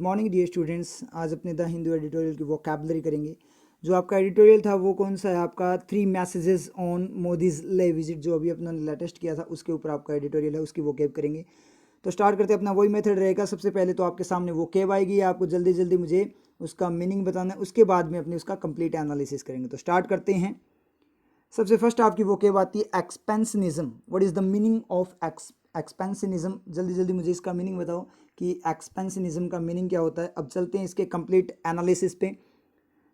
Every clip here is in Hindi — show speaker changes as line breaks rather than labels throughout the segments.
Good morning dear students. आज अपने द हिंदू एडिटोरियल की वोकैबुलरी करेंगे। जो आपका एडिटोरियल था वो कौन सा है? आपका 3 मैसेजेस ऑन मोदीज ले विजिट, जो अभी अपना लेटेस्ट किया था उसके ऊपर आपका एडिटोरियल है, उसकी वोकैब करेंगे। तो स्टार्ट करते हैं। अपना वही मेथड रहेगा। सबसे पहले तो आपके सामने वोकैब आएगी, आपको जल्दी जल्दी मुझे उसका मीनिंग बताना है, उसके बाद में अपने उसका कंप्लीट एनालिसिस करेंगे। तो स्टार्ट करते हैं। सबसे फर्स्ट आपकी वोकैब आती है expansionism. What is the meaning of expansionism? जल्दी जल्दी मुझे इसका मीनिंग बताओ कि एक्सपेंशनिज्म का मीनिंग क्या होता है। अब चलते हैं इसके कंप्लीट एनालिसिस पे।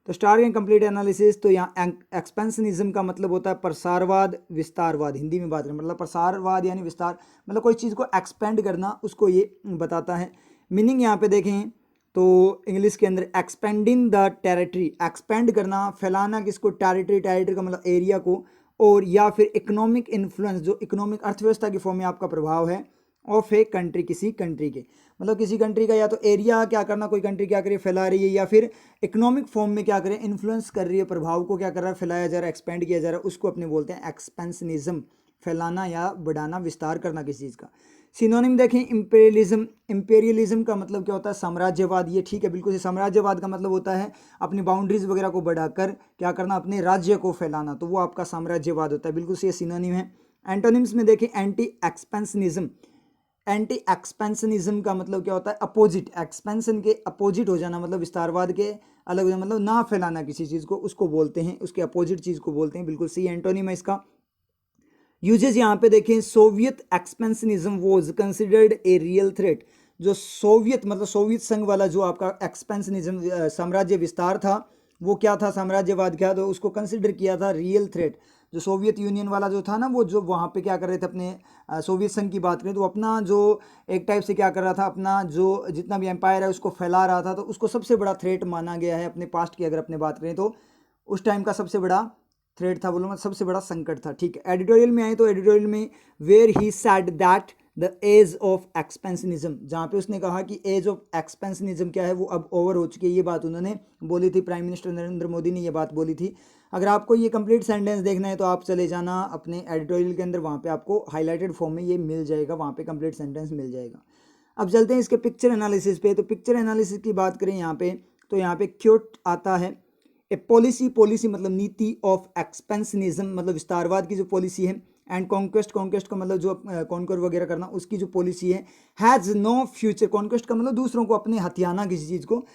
तो स्टार्ट करें कंप्लीट एनालिसिस। तो यहाँ एक्सपेंशनिज्म का मतलब होता है प्रसारवाद, विस्तारवाद। हिंदी में बात करें मतलब प्रसारवाद यानी विस्तार, मतलब कोई चीज़ को एक्सपेंड करना, उसको ये बताता है। मीनिंग यहाँ पे देखें तो इंग्लिश के अंदर एक्सपेंडिंग द टेरिटरी, एक्सपेंड करना, फैलाना किसको? टेरिटरी। टेरिटरी का मतलब एरिया को। और या फिर इकोनॉमिक इन्फ्लुएंस, जो इकोनॉमिक अर्थव्यवस्था की फॉर्म में आपका प्रभाव है ऑफ ए कंट्री, किसी कंट्री के, मतलब किसी कंट्री का या तो एरिया क्या करना, कोई कंट्री क्या करे, फैला रही है, या फिर इकोनॉमिक फॉर्म में क्या करे, इन्फ्लुएंस कर रही है, प्रभाव को क्या कर रहा है, फैलाया जा रहा है, एक्सपेंड किया जा रहा है, उसको अपने बोलते हैं एक्सपेंशनिज्म। फैलाना या बढ़ाना, विस्तार करना किसी चीज़ का। सिनोनिम देखें इंपेरियलिज्म। इंपेरियलिज्म का मतलब क्या होता है? साम्राज्यवाद। ये ठीक है, बिल्कुल से। साम्राज्यवाद का मतलब होता है अपनी बाउंड्रीज वगैरह को बढ़ाकर क्या करना, अपने राज्य को फैलाना, तो वो आपका साम्राज्यवाद होता है। बिल्कुल से ये सिनोनिम है। एंटोनिम्स में देखें एंटी एक्सपेंशनिज्म। एंटी एक्सपेंशनिज्म का मतलब क्या होता है? अपोजिट। एक्सपेंशन के अपोजिट हो जाना, मतलब विस्तारवाद के अलग हो जाना, मतलब ना फैलाना किसी चीज़ को, उसको बोलते हैं, उसके अपोजिट चीज़ को बोलते हैं। बिल्कुल सी एंटोनिम है इसका। यूजेस यहाँ पे देखें, Soviet expansionism was considered a real threat. जो सोवियत मतलब सोवियत संघ वाला जो आपका एक्सपेंशनिज्म साम्राज्य विस्तार था, वो क्या था? साम्राज्यवाद क्या, तो उसको कंसिडर किया था रियल थ्रेट। जो सोवियत यूनियन वाला जो था ना, वो जो वहाँ पे क्या कर रहे थे अपने सोवियत संघ की बात करें तो अपना जो एक टाइप से क्या कर रहा था, अपना जो जितना भी एम्पायर है उसको फैला रहा था, तो उसको सबसे बड़ा थ्रेट माना गया है अपने पास्ट की अगर अपने बात करें तो। उस टाइम का सबसे बड़ा थ्रेड था, बोलूँगा सबसे बड़ा संकट था। ठीक है, एडिटोरियल में आए तो एडिटोरियल में where he said that the age of expansionism, जहाँ पे उसने कहा कि एज ऑफ एक्सपेंशनिज्म क्या है, वो अब ओवर हो चुकी है। ये बात उन्होंने बोली थी, प्राइम मिनिस्टर नरेंद्र मोदी ने ये बात बोली थी। अगर आपको ये कंप्लीट सेंटेंस देखना है तो आप चले जाना अपने एडिटोरियल के अंदर, वहाँ पे आपको हाईलाइटेड फॉर्म में ये मिल जाएगा, वहाँ पे कंप्लीट सेंटेंस मिल जाएगा। अब चलते हैं इसके पिक्चर एनालिसिस पे। तो पिक्चर एनालिसिस की बात करें यहाँ पे, तो यहाँ पे क्योट आता है ए पॉलिसी। पॉलिसी मतलब नीति ऑफ एक्सपेंशनिज्म, मतलब विस्तारवाद की जो पॉलिसी है। एंड कॉन्क्वेस्ट, कॉन्क्वेस्ट का मतलब जो कॉन्कर वगैरह करना, उसकी जो पॉलिसी है। हैज़ नो फ्यूचर, कॉन्क्वेस्ट का मतलब दूसरों को अपने हथियाना किसी चीज़ को।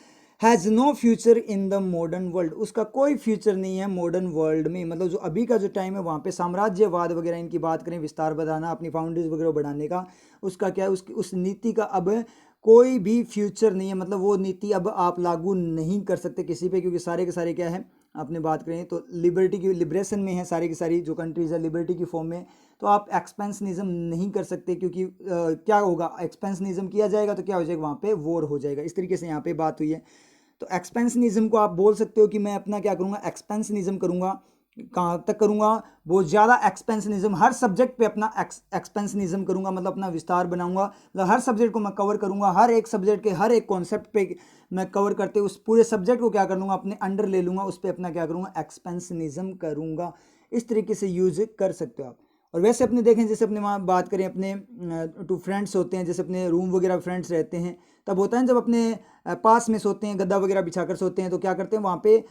Has no future in the modern world, उसका कोई फ्यूचर नहीं है मॉडर्न वर्ल्ड में। मतलब जो अभी का जो टाइम है वहाँ पे साम्राज्यवाद वगैरह इनकी बात करें, विस्तार बढ़ाना, अपनी बाउंड्रीज वगैरह बढ़ाने का, उसका क्या है, उसकी उस नीति का अब कोई भी फ्यूचर नहीं है। मतलब वो नीति अब आप लागू नहीं कर सकते किसी पे, क्योंकि सारे के सारे क्या है, आपने बात करें तो लिबर्टी की, लिबरेशन में है सारी की सारी जो कंट्रीज़ है, लिबर्टी की फॉर्म में। तो आप एक्सपेंशनिज्म नहीं कर सकते, क्योंकि क्या होगा, एक्सपेंशनिज्म किया जाएगा तो क्या हो जाएगा, वहाँ पे वॉर हो जाएगा। इस तरीके से यहाँ पे बात हुई है। तो एक्सपेंशनिज्म को आप बोल सकते हो कि मैं अपना क्या करूँगा, एक्सपेंशनिज्म करूँगा। कहाँ तक करूँगा? बहुत ज़्यादा एक्सपेंशनिज्म, हर सब्जेक्ट पे अपना एक्सपेंशनिज्म करूँगा, मतलब अपना विस्तार बनाऊँगा, मतलब हर सब्जेक्ट को मैं कवर करूँगा, हर एक सब्जेक्ट के हर एक कॉन्सेप्ट पे मैं कवर करते उस पूरे सब्जेक्ट को क्या कर लूँगा, अपने अंडर ले लूँगा, उस पर अपना क्या करूँगा, एक्सपेंशनिज्म करूँगा। इस तरीके से यूज कर सकते हो आप। और वैसे अपने देखें, जैसे अपने वहाँ बात करें, अपने टू फ्रेंड्स होते हैं, जैसे अपने रूम वगैरह फ्रेंड्स रहते हैं, तब होता है जब अपने पास में सोते हैं, गद्दा वगैरह बिछाकर सोते हैं, तो क्या करते हैं वहाँ पे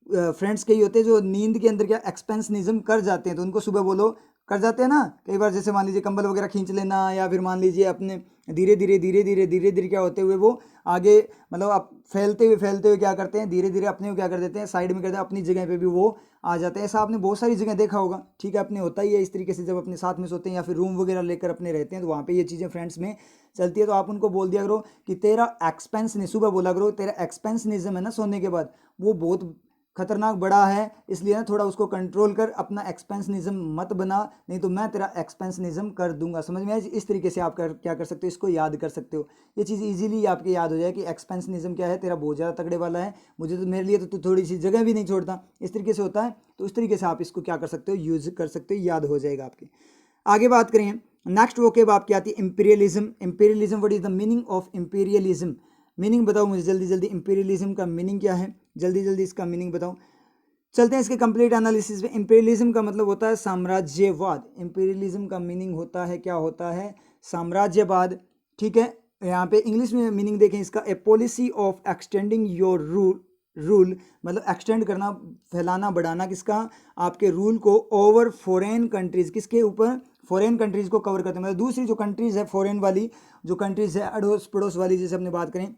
फ्रेंड्स कई होते हैं जो नींद के अंदर क्या एक्सपेंशनिज्म कर जाते हैं, तो उनको सुबह बोलो, कर जाते हैं ना कई बार। जैसे मान लीजिए कंबल वगैरह खींच लेना, या फिर मान लीजिए अपने धीरे धीरे धीरे धीरे धीरे धीरे क्या होते हुए वो आगे, मतलब आप फैलते हुए क्या करते हैं, धीरे धीरे अपने को क्या कर देते हैं, साइड में कर देते हैं, अपनी जगह पे भी वो आ जाते हैं। ऐसा आपने बहुत सारी जगह देखा होगा। ठीक है, अपने होता ही है इस तरीके से, जब अपने साथ में सोते हैं या फिर रूम वगैरह लेकर अपने रहते हैं, तो वहाँ पे ये चीज़ें फ्रेंड्स में चलती है। तो आप उनको बोल दिया करो कि तेरा एक्सपेंस, सुबह बोला करो तेरा एक्सपेंशनिज्म है ना सोने के बाद, वो बहुत खतरनाक बड़ा है, इसलिए ना थोड़ा उसको कंट्रोल कर, अपना एक्सपेंशनिज्म मत बना, नहीं तो मैं तेरा एक्सपेंशनिज्म कर दूंगा। समझ में आया? इस तरीके से आप क्या कर सकते हो, इसको याद कर सकते हो। ये चीज़ इजीली आपके याद हो जाए कि एक्सपेंशनिज्म क्या है, तेरा बहुत ज़्यादा तगड़े वाला है, मुझे तो, मेरे लिए तो तू थोड़ी सी जगह भी नहीं छोड़ता। इस तरीके से होता है। तो इस तरीके से आप इसको क्या कर सकते हो, यूज कर सकते हो, याद हो जाएगा आपके। आगे बात करें, नेक्स्ट वोकेब आपकी आती है imperialism. Imperialism, what is the meaning of imperialism? Meaning बताओ मुझे जल्दी जल्दी, इंपीरियलिज्म का मीनिंग क्या है, जल्दी जल्दी इसका मीनिंग बताओ। चलते हैं इसके कंप्लीट एनालिसिस पे। इंपीरियलिज्म का मतलब होता है साम्राज्यवाद। इंपीरियलिज्म का मीनिंग होता है, क्या होता है, साम्राज्यवाद। ठीक है, यहाँ पे इंग्लिश में मीनिंग देखें इसका, a policy of extending your rule मतलब एक्सटेंड करना, फैलाना, बढ़ाना किसका, आपके रूल को ओवर फॉरेन कंट्रीज, किसके ऊपर, फॉरेन कंट्रीज को कवर करते हैं, मतलब दूसरी जो कंट्रीज है फॉरेन वाली, जो कंट्रीज है अड़ोस पड़ोस वाली, जैसे अपने बात करें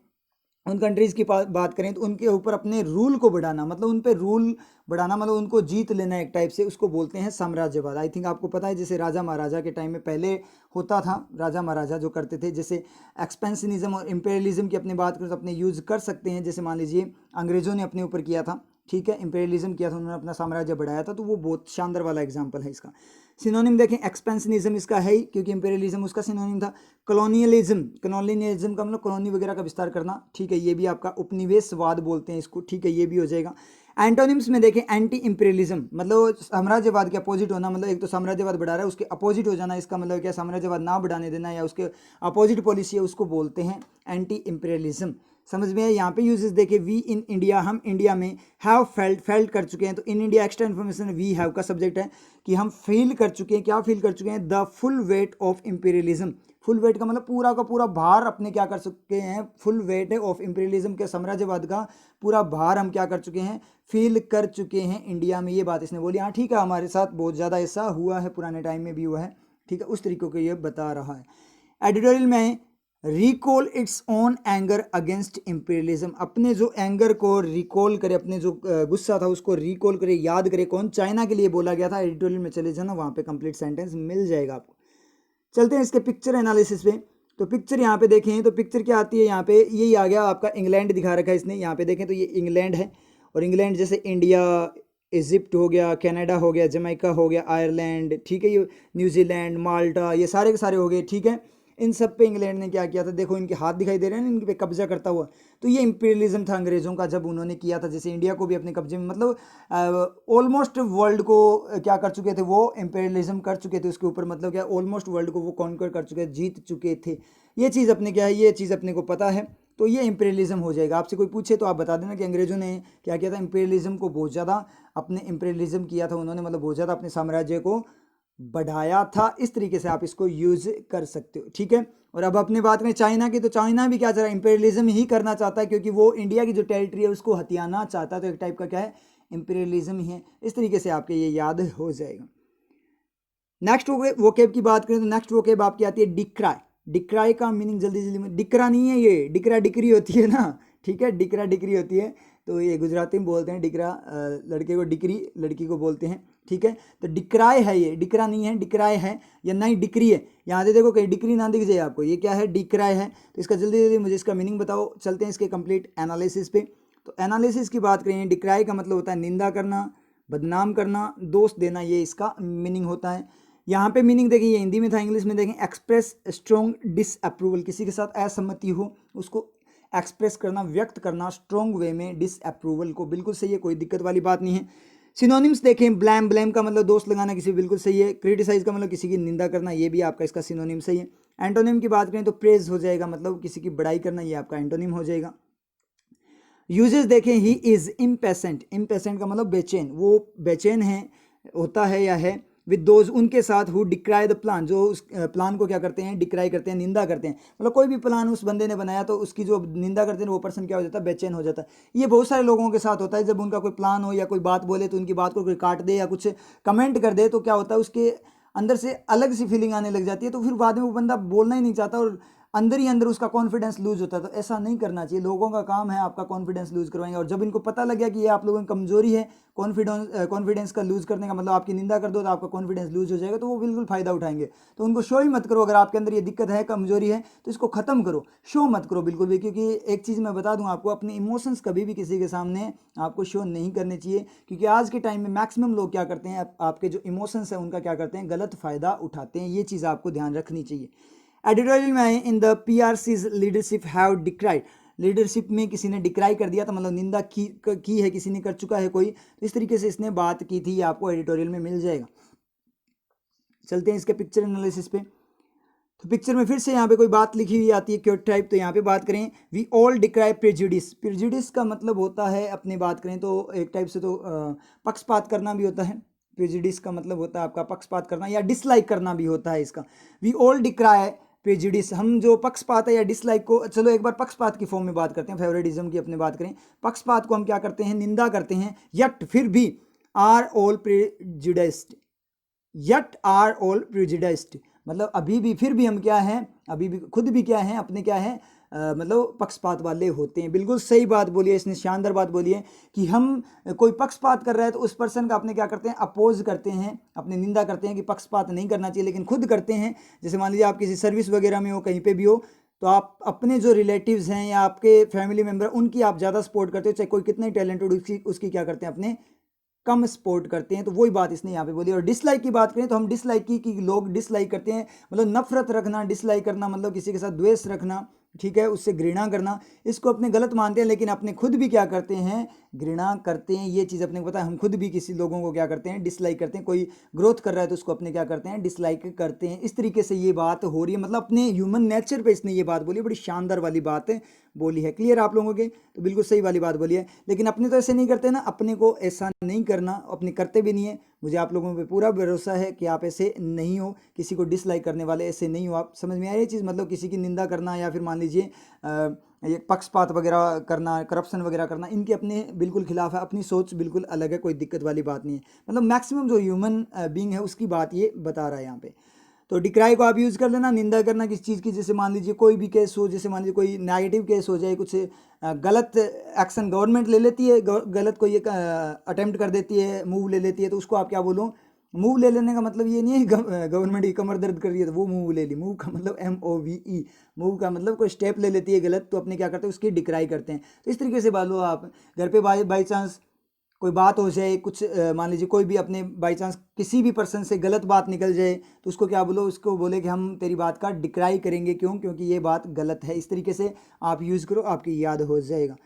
उन कंट्रीज़ की बात करें तो उनके ऊपर अपने रूल को बढ़ाना, मतलब उन पे रूल बढ़ाना, मतलब उनको जीत लेना एक टाइप से, उसको बोलते हैं साम्राज्यवाद। आई थिंक आपको पता है, जैसे राजा महाराजा के टाइम में पहले होता था, राजा महाराजा जो करते थे, जैसे एक्सपेंशनिज्म और इम्पेरियलिज्म की अपनी बात करें तो अपने यूज़ कर सकते हैं। जैसे मान लीजिए अंग्रेज़ों ने अपने ऊपर किया था, ठीक है, इम्पेरियलिज्म किया था, उन्होंने अपना साम्राज्य बढ़ाया था, तो वो बहुत शानदार वाला एग्जाम्पल है इसका। सिनोनिम देखें, एक्सपेंशनिज्म इसका है ही, क्योंकि इंपेरियलिज्म उसका सिनोनिम था। कॉलोनियलिज्म का मतलब कॉलोनी वगैरह का विस्तार करना, ठीक है, ये भी आपका उपनिवेशवाद बोलते हैं इसको, ठीक है, ये भी हो जाएगा। एंटोनिम्स में देखें, एंटी इंपेरियलिज्म मतलब साम्राज्यवाद के अपोजिट होना, मतलब एक तो साम्राज्यवाद बढ़ा रहा है उसके अपोजिट हो जाना, इसका मतलब क्या, साम्राज्यवाद ना बढ़ाने देना या उसके अपोजिट पॉलिसी है, उसको बोलते हैं एंटी इंपेरियलिज्म। समझ में है। यहाँ पे यूजेस देखिए, वी इन इंडिया, हम इंडिया में, हैव फेल्ट कर चुके हैं, तो in India extra information we have का सब्जेक्ट है कि हम फील कर चुके हैं, क्या फील कर चुके हैं, the full weight of imperialism. Full weight का मतलब पूरा का पूरा भार अपने क्या कर चुके हैं, फुल वेट है ऑफ इंपीरियलिज्म के, साम्राज्यवाद का पूरा भार हम क्या कर चुके हैं, फील कर चुके हैं इंडिया में। ये बात इसने बोली। हाँ ठीक है, हमारे साथ बहुत ज़्यादा ऐसा हुआ है, पुराने टाइम में भी हुआ है, ठीक है, उस तरीके को ये बता रहा है। एडिटोरियल में recall its own anger against imperialism, अपने जो एंगर को रिकॉल करे, अपने जो गुस्सा था उसको रिकॉल करे, याद करे, कौन, चाइना के लिए बोला गया था। एडिटोरियल में चले जाना, वहाँ पे कंप्लीट सेंटेंस मिल जाएगा आपको। चलते हैं इसके पिक्चर एनालिसिस पे। तो पिक्चर यहाँ पे देखें तो पिक्चर क्या आती है, यहाँ पे यही आ गया आपका, इंग्लैंड दिखा रखा है इसने, यहाँ पे देखें तो ये इंग्लैंड है, और इंग्लैंड जैसे इंडिया, इजिप्ट हो गया, कनाडा हो गया, जमैका हो गया, आयरलैंड, ठीक है, ये न्यूजीलैंड, माल्टा, ये सारे के सारे हो गए, ठीक है। इन सब पे इंग्लैंड ने क्या किया था, देखो इनके हाथ दिखाई दे रहे हैं ना, इनके पे कब्जा करता हुआ। तो ये इंपीरियलिज्म था अंग्रेज़ों का, जब उन्होंने किया था, जैसे इंडिया को भी अपने कब्जे में, मतलब ऑलमोस्ट वर्ल्ड को क्या कर चुके थे, वो इंपीरियलिज्म कर चुके थे उसके ऊपर, मतलब क्या, ऑलमोस्ट वर्ल्ड को वो कॉन्कर कर चुके, जीत चुके थे। ये चीज़ अपने क्या है, ये चीज़ अपने को पता है, तो ये इंपीरियलिज्म हो जाएगा। आपसे कोई पूछे तो आप बता देना कि अंग्रेज़ों ने क्या किया था, इंपीरियलिज्म को बहुत ज़्यादा, अपने इंपीरियलिज्म किया था उन्होंने, मतलब बहुत ज़्यादा अपने साम्राज्य को बढ़ाया था। इस तरीके से आप इसको यूज कर सकते हो, ठीक है। और अब अपने बात में चाइना की, तो चाइना भी क्या चाह रहा है, इंपीरियलिज्म ही करना चाहता है, क्योंकि वो इंडिया की जो टेरिटरी है उसको हथियाना चाहता है, तो एक टाइप का क्या है, इंपीरियलिज्म ही है। इस तरीके से आपके ये याद हो जाएगा। नेक्स्ट वोकेब की बात करें तो नेक्स्ट वोकेब आपकी आती है डिक्राई। डिक्राई का मीनिंग जल्दी जल्दी में, डिकरा नहीं है ये, डिकरा डिक्री होती है ना, ठीक है, डिकरा डिक्री होती है, तो ये गुजराती में बोलते हैं डिकरा, लड़के को डिक्री, लड़की को बोलते हैं, ठीक है। तो डिक्राय है ये, डिकरा नहीं है, डिक्राय है, या नहीं डिक्री है। यहाँ से देखो कहीं डिक्री ना दिख जाए आपको, ये क्या है, डिक्राय है। तो इसका जल्दी जल्दी मुझे इसका मीनिंग बताओ। चलते हैं इसके कंप्लीट एनालिसिस पे। तो एनालिसिस की बात करें, डिक्राय का मतलब होता है निंदा करना, बदनाम करना, दोष देना, ये इसका मीनिंग होता है। यहाँ पे मीनिंग देखिए, हिंदी में था, इंग्लिश में देखें, एक्सप्रेस स्ट्रॉन्ग डिसअप्रूवल, किसी के साथ असहमति हो उसको एक्सप्रेस करना, व्यक्त करना स्ट्रॉन्ग वे में, डिसअप्रूवल को, बिल्कुल सही है, कोई दिक्कत वाली बात नहीं है। सिनोनिम्स देखें, ब्लेम, ब्लेम का मतलब दोष लगाना किसी, बिल्कुल सही है। क्रिटिसाइज का मतलब किसी की निंदा करना, ये भी आपका इसका सिनोनिम सही है। एंटोनिम की बात करें तो प्रेज हो जाएगा, मतलब किसी की बड़ाई करना, ये आपका एंटोनिम हो जाएगा। यूजेस देखें, ही इज इम्पेशेंट, इम्पेशेंट का मतलब बेचैन, वो बेचैन है, होता है या है, विद दोज, उनके साथ, हु डिक्राई द प्लान, जो उस प्लान को क्या करते हैं, डिक्राई करते हैं, निंदा करते हैं, मतलब कोई भी प्लान उस बंदे ने बनाया तो उसकी जो निंदा करते हैं वो पर्सन क्या हो जाता है, बेचैन हो जाता है। ये बहुत सारे लोगों के साथ होता है, जब उनका कोई प्लान हो या कोई बात बोले तो उनकी बात को कोई काट दे या कुछ कमेंट कर दे, तो क्या होता है, उसके अंदर से अलग सी फीलिंग आने लग जाती है, तो फिर बाद में वो बंदा बोलना ही नहीं चाहता और अंदर ही अंदर उसका कॉन्फिडेंस लूज होता है। तो ऐसा नहीं करना चाहिए, लोगों का काम है आपका कॉन्फिडेंस लूज करवाएंगे, और जब इनको पता लग गया कि ये आप लोगों की कमजोरी है, कॉन्फिडेंस का लूज करने का मतलब आपकी निंदा कर दो तो आपका कॉन्फिडेंस लूज हो जाएगा, तो वो बिल्कुल फायदा उठाएंगे। तो उनको शो ही मत करो, अगर आपके अंदर ये दिक्कत है, कमजोरी है, तो इसको खत्म करो, शो मत करो बिल्कुल भी। क्योंकि एक चीज़ मैं बता दूं आपको, अपने इमोशंस कभी भी किसी के सामने आपको शो नहीं करने चाहिए, क्योंकि आज के टाइम में मैक्सिमम लोग क्या करते हैं, आपके जो इमोशंस हैं उनका क्या करते हैं, गलत फायदा उठाते हैं। ये चीज़ आपको ध्यान रखनी चाहिए। एडिटोरियल में आए, in the PRC's leadership have decried, leadership में किसी ने डिक्राई कर दिया था, मतलब निंदा की है, किसी ने कर चुका है कोई, तो इस तरीके से इसने बात की थी, आपको एडिटोरियल में मिल जाएगा। चलते हैं इसके पिक्चर एनालिसिस पे। तो पिक्चर में फिर से यहाँ पे कोई बात लिखी हुई आती है, क्योट टाइप, तो यहाँ पे बात करें, we all decry prejudice. Prejudice का मतलब होता है, अपनी बात करें तो एक टाइप से तो पक्षपात करना भी होता है। प्रेजुडिस का मतलब होता है आपका पक्षपात करना या डिसलाइक करना भी होता है इसका। वी ऑल डिक्राई प्रेजुडिस, हम जो पक्षपात है या डिसलाइक को, चलो एक बार पक्षपात की फॉर्म में बात करते हैं, फेवरेटिज्म की अपने बात करें। पक्षपात को हम क्या करते हैं, निंदा करते हैं। यट फिर भी are all prejudiced, yet are all prejudiced, मतलब अभी भी, फिर भी हम क्या हैं, अभी भी खुद भी क्या हैं, अपने क्या हैं, मतलब पक्षपात वाले होते हैं। बिल्कुल सही बात बोली है इसने, शानदार बात बोली है कि हम कोई पक्षपात कर रहा है तो उस पर्सन का अपने क्या करते हैं, अपोज करते हैं, अपनी निंदा करते हैं कि पक्षपात नहीं करना चाहिए, लेकिन खुद करते हैं। जैसे मान लीजिए आप किसी सर्विस वगैरह में हो, कहीं पे भी हो, तो आप अपने जो रिलेटिव्स हैं या आपके फैमिली मेम्बर, उनकी आप ज़्यादा सपोर्ट करते हो, चाहे कोई कितना ही टैलेंटेड, उसकी क्या करते हैं, अपने कम सपोर्ट करते हैं। तो वही बात इसने यहाँ पे बोली। और डिसलाइक की बात करें तो हम डिसलाइक की कि लोग डिसलाइक करते हैं, मतलब नफरत रखना, डिसलाइक करना मतलब किसी के साथ द्वेष रखना, ठीक है, उससे घृणा करना, इसको अपने गलत मानते हैं, लेकिन अपने खुद भी क्या करते हैं, घृणा करते हैं। ये चीज़ अपने को पता है, हम खुद भी किसी लोगों को क्या करते हैं, डिसलाइक करते हैं। कोई ग्रोथ कर रहा है तो उसको अपने क्या करते हैं, डिसलाइक करते हैं। इस तरीके से ये बात हो रही है, मतलब अपने ह्यूमन नेचर पे इसने ये बात बोली, बड़ी शानदार वाली बात बोली है। क्लियर आप लोगों के, तो बिल्कुल सही वाली बात बोली है। लेकिन अपने तो ऐसे नहीं करते ना, अपने को ऐसा नहीं करना, अपने करते भी नहीं है। मुझे आप लोगों पे पूरा भरोसा है कि आप ऐसे नहीं हो, किसी को डिसलाइक करने वाले ऐसे नहीं हो आप। समझ में आ रही है चीज़, मतलब किसी की निंदा करना या फिर मान लीजिए ये पक्षपात वगैरह करना, करप्शन वगैरह करना, इनके अपने बिल्कुल खिलाफ है। अपनी सोच बिल्कुल अलग है, कोई दिक्कत वाली बात नहीं है। मतलब मैक्सिमम जो ह्यूमन बीइंग है उसकी बात ये बता रहा है यहाँ पे। तो डिक्राई को आप यूज़ कर लेना, निंदा करना किसी चीज़ की। जैसे मान लीजिए कोई भी केस हो, जैसे मान लीजिए कोई नेगेटिव केस हो जाए, कुछ गलत एक्शन गवर्नमेंट ले लेती है, गलत कोई एक अटेम्प्ट कर देती है, मूव ले लेती है, तो उसको आप क्या बोलो, मूव ले लेने का मतलब ये नहीं है गवर्नमेंट की कमर दर्द कर रही है तो वो मूव ले ली। मूव का मतलब MOVE, मूव का मतलब कोई स्टेप ले लेती है गलत, तो अपने क्या करते हैं, उसकी डिक्राई करते हैं। तो इस तरीके से बोलो आप। घर पे बाई चांस कोई बात हो जाए, कुछ मान लीजिए कोई भी अपने बाई चांस किसी भी पर्सन से गलत बात निकल जाए, तो उसको क्या बोलो, उसको बोले कि हम तेरी बात का डिक्राई करेंगे। क्यों? क्योंकि ये बात गलत है। इस तरीके से आप यूज़ करो, आपकी याद हो जाएगा।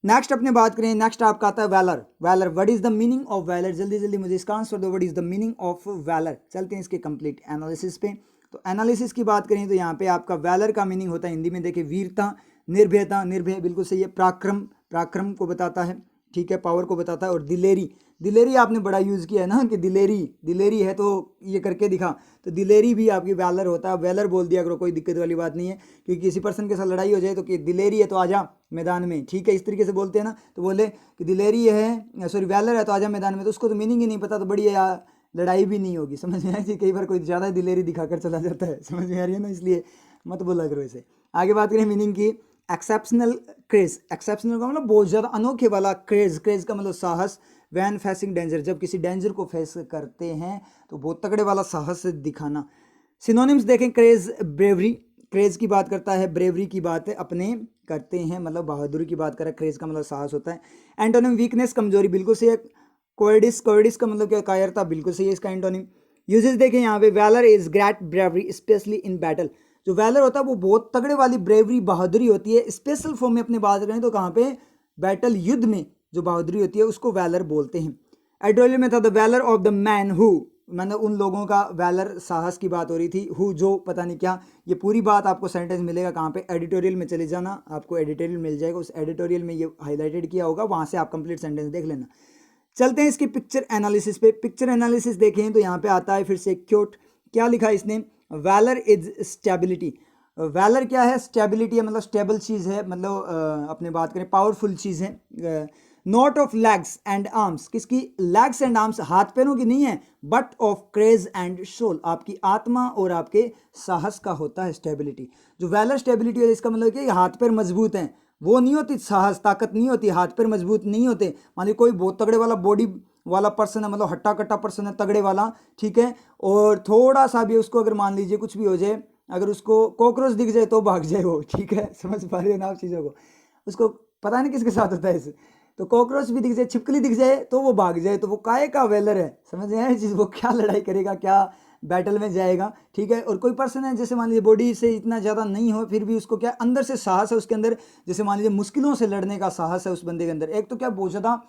नेक्स्ट अपने बात करें, नेक्स्ट आपका आता है valour. Valour, what is the meaning of valour? जल्दी जल्दी मुझे इसका आंसर दो, what is the meaning of valour. चलते हैं इसके कंप्लीट एनालिसिस पे। तो एनालिसिस की बात करें तो यहाँ पे आपका वैलर का मीनिंग होता है, हिंदी में देखिए, वीरता, निर्भयता, निर्भय बिल्कुल सही है, पराक्रम, पराक्रम को बताता है, ठीक है, पावर को बताता है। और दिलेरी, दिलेरी आपने बड़ा यूज़ किया है ना कि दिलेरी, दिलेरी है तो ये करके दिखा, तो दिलेरी भी आपकी वैलर होता है। वैलर बोल दिया करो, कोई दिक्कत वाली बात नहीं है। क्योंकि किसी पर्सन के साथ लड़ाई हो जाए तो कि दिलेरी है तो आजा मैदान में, ठीक है, इस तरीके से बोलते हैं ना। तो बोले कि दिलेरी है, सॉरी वैलर है तो आजा मैदान में, तो उसको तो मीनिंग ही नहीं पता, तो बड़ी लड़ाई भी नहीं होगी। समझ में आई? कई बार कोई ज़्यादा दिलेरी दिखाकर चला जाता है, समझ में आ रही है ना, इसलिए मत बोला करो इसे। आगे बात करें मीनिंग की, एक्सेप्शनल क्रेज। एक्सेप्शनल का मतलब बहुत ज़्यादा अनोखे वाला, क्रेज, क्रेज का मतलब साहस। वैन फेसिंग डेंजर, जब किसी डेंजर को फेस करते हैं तो बहुत तगड़े वाला साहस दिखाना। सिनोनिम्स देखें, क्रेज, ब्रेवरी, क्रेज की बात करता है, ब्रेवरी की बात है अपने करते हैं, मतलब बहादुरी की बात कर रहा है। क्रेज का मतलब साहस होता है। एंटोनिम, वीकनेस, कमजोरी, बिल्कुल सही है। कोवर्डिस, कोवर्डिस का मतलब क्या, कायरता, बिल्कुल सही है इसका एंटोनिम। यूजेस देखें यहाँ पे, valour is great bravery specially in battle. जो वैलर होता है वो बहुत तगड़े वाली ब्रेवरी, बहादुरी होती है। स्पेशल फॉर्म में अपने बात करें तो कहाँ पे, बैटल, युद्ध में जो बहादुरी होती है उसको वैलर बोलते हैं। एडिटोरियल में था the valour of the man who, मैंने उन लोगों का, वैलर साहस की बात हो रही थी, हु जो पता नहीं क्या। ये पूरी बात आपको सेंटेंस मिलेगा कहाँ पे, एडिटोरियल में चले जाना, आपको एडिटोरियल मिल जाएगा, उस एडिटोरियल में ये हाईलाइटेड किया होगा, वहाँ से आप कंप्लीट सेंटेंस देख लेना। चलते हैं इसकी पिक्चर एनालिसिस पे। पिक्चर एनालिसिस देखें तो यहाँ पे आता है फिर से क्योट, क्या लिखा है इसने, वैलर इज स्टेबिलिटी। वैलर क्या है, स्टेबिलिटी है, मतलब स्टेबल चीज़ है, मतलब अपने बात करें पावरफुल चीज़ है। Not of legs and arms, किसकी, लेग्स एंड आर्म्स, हाथ पैरों की नहीं है, but of craze and soul, आपकी आत्मा और आपके साहस का होता है स्टेबिलिटी। जो वैलर स्टेबिलिटी है इसका मतलब कि हाथ पैर मजबूत हैं, वो नहीं होती साहस, ताकत नहीं होती, हाथ पैर मजबूत नहीं होते। मान लीजिए कोई बहुत तगड़े वाला बॉडी वाला पर्सन है, मतलब हट्टा कट्टा पर्सन है, तगड़े वाला, ठीक है, और थोड़ा सा भी उसको अगर मान लीजिए कुछ भी हो जाए, अगर उसको कॉकरोच दिख जाए तो भाग जाए वो, ठीक है, समझ पा रहे हो ना आप चीज़ों को, उसको पता नहीं किसके साथ होता है इसे, तो कॉकरोच भी दिख जाए, छिपकली दिख जाए तो वो भाग जाए, तो वो काहे का वेलर है, समझ में आया चीज़, वो क्या लड़ाई करेगा, क्या बैटल में जाएगा, ठीक है। और कोई पर्सन है जैसे मान लीजिए बॉडी से इतना ज़्यादा नहीं हो, फिर भी उसको क्या अंदर से साहस है उसके अंदर, जैसे मान लीजिए मुश्किलों से लड़ने का साहस है उस बंदे के अंदर। एक तो क्या बहुत ज़्यादा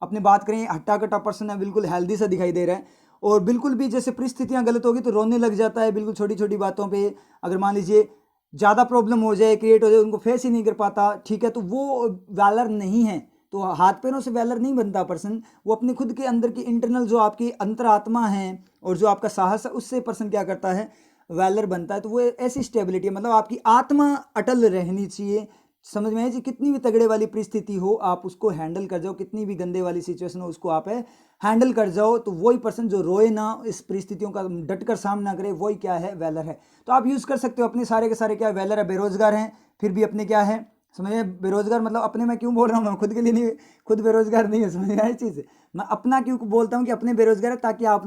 अपने बात करें हट्टा कट्टा पर्सन है, बिल्कुल हेल्दी सा दिखाई दे रहा है, और बिल्कुल भी जैसे परिस्थितियां गलत होगी तो रोने लग जाता है, बिल्कुल छोटी छोटी बातों पे, अगर मान लीजिए ज़्यादा प्रॉब्लम हो जाए, क्रिएट हो जाए, उनको फेस ही नहीं कर पाता, ठीक है, तो वो वैलर नहीं है। तो हाथ पैरों से वैलर नहीं बनता पर्सन, वो अपने खुद के अंदर की इंटरनल जो आपकी अंतरात्मा है और जो आपका साहस है, उससे पर्सन क्या करता है, वैलर बनता है, तो वो ऐसी स्टेबिलिटी है, मतलब आपकी आत्मा अटल रहनी चाहिए। समझ में है जी, कितनी भी तगड़े वाली परिस्थिति हो आप उसको हैंडल कर जाओ, कितनी भी गंदे वाली सिचुएशन हो उसको आप हैंडल कर जाओ, तो वही पर्सन जो रोए ना, इस परिस्थितियों का डट कर सामना करे, वही क्या है, वैलर है। तो आप यूज़ कर सकते हो अपने सारे के सारे क्या वैलर है, बेरोजगार हैं फिर भी अपने क्या है, समझे, बेरोजगार मतलब अपने, मैं क्यों बोल रहा हूँ, मैं खुद के लिए नहीं, खुद बेरोजगार नहीं है, समझ में आई चीज़, मैं अपना क्यों बोलता हूँ कि अपने बेरोजगार है, ताकि आप